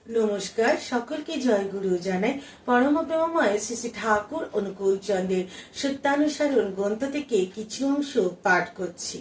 নমস্কার, সকলকে জয় গুরু জানাই। পরম প্রেমময় শ্রী শ্রী ঠাকুর অনুকূল চন্দ্রের সত্যানুসারণ গ্রন্থ থেকে কিছু অংশ পাঠ করছি।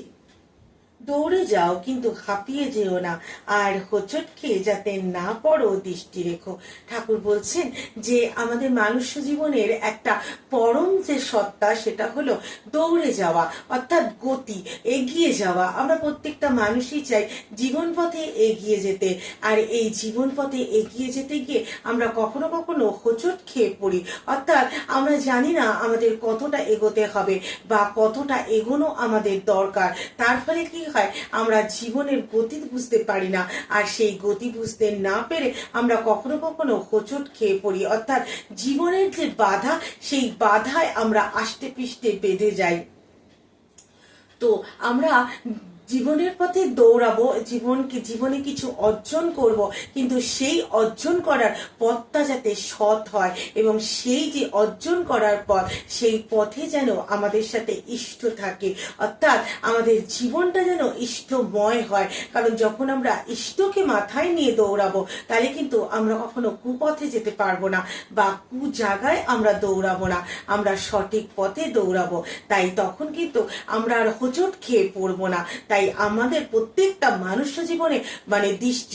দৌড়ে যাও, কিন্তু হাঁপিয়ে যেও না, আর হোঁচট খেয়ে যাতে না পড়ো দৃষ্টি রেখো। ঠাকুর বলছেন যে আমাদের মানুষ জীবনের একটা পরম যে সত্তা, সেটা হলো দৌড়ে যাওয়া, অর্থাৎ গতি, এগিয়ে যাওয়া। আমরা প্রত্যেকটা মানুষই চাই জীবন পথে এগিয়ে যেতে, আর এই জীবন পথে এগিয়ে যেতে গিয়ে আমরা কখনো কখনো হোঁচট খেয়ে পড়ি। অর্থাৎ আমরা জানি না আমাদের কতটা এগোতে হবে বা কতটা এগোনো আমাদের দরকার। তার ফলে কি হয়, আমরা জীবনের গতি বুঝতে পারি না, আর সেই গতি বুঝতে না পেরে আমরা কখনো কখনো হোঁচট খেয়ে পড়ি। অর্থাৎ জীবনের যে বাধা, সেই বাধায় আমরা আষ্টে পৃষ্ঠে বেঁধে যাই। তো আমরা জীবনের পথে দৌড়াবো, জীবনে কিছু অর্জন করব, কিন্তু সেই অর্জন করার পথটা যাতে সৎ হয়, এবং সেই যে অর্জন করার পথ, সেই পথে যেন আমাদের সাথে ইষ্ট থাকে। অর্থাৎ আমাদের জীবনটা যেন ইষ্টময় হয়। কারণ যখন আমরা ইষ্টকে মাথায় নিয়ে দৌড়াবো, তাহলে কিন্তু আমরা কখনো কুপথে যেতে পারবো না, বা কু জায়গায় আমরা দৌড়াবো না, আমরা সঠিক পথে দৌড়াবো। তাই তখন কিন্তু আমরা আর হোঁচট খেয়ে পড়বো না। তাই আমাদের প্রত্যেকটা মানুষ জীবনে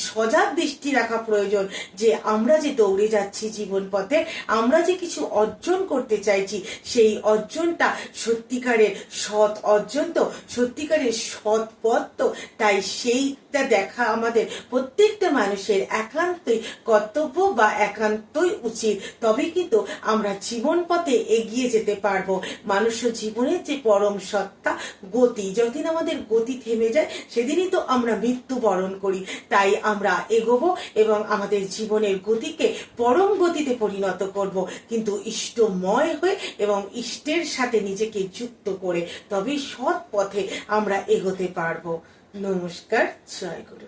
সজাগ দৃষ্টি রাখা প্রয়োজন, যে আমরা যে দৌড়ে যাচ্ছি জীবন পথে, আমরা যে কিছু অর্জন করতে চাইছি, সেই অর্জনটা সত্যিকারের সৎ অর্জন তো, সত্যিকারের সৎ পথ তো। তাই সেইটা দেখা আমাদের প্রত্যেকটা মানুষের একান্তই কর্তব্য বা একান্তই উচিত। তবে কিন্তু আমরা জীবন পথে এগিয়ে যেতে পারবো। মানুষ জীবনের যে পরম সত্তা গতি, যতদিন আমাদের গতি থেমে যায়, সেদিনই তো আমরা মৃত্যুবরণ করি। তাই আমরা এগোবো এবং আমাদের জীবনের গতিকে পরম গতিতে পরিণত করব, কিন্তু ইষ্টময় হয়ে এবং ইষ্টের সাথে নিজেকে যুক্ত করে। তবে সৎ পথে আমরা এগোতে পারবো। নমস্কার, জয় গুরু।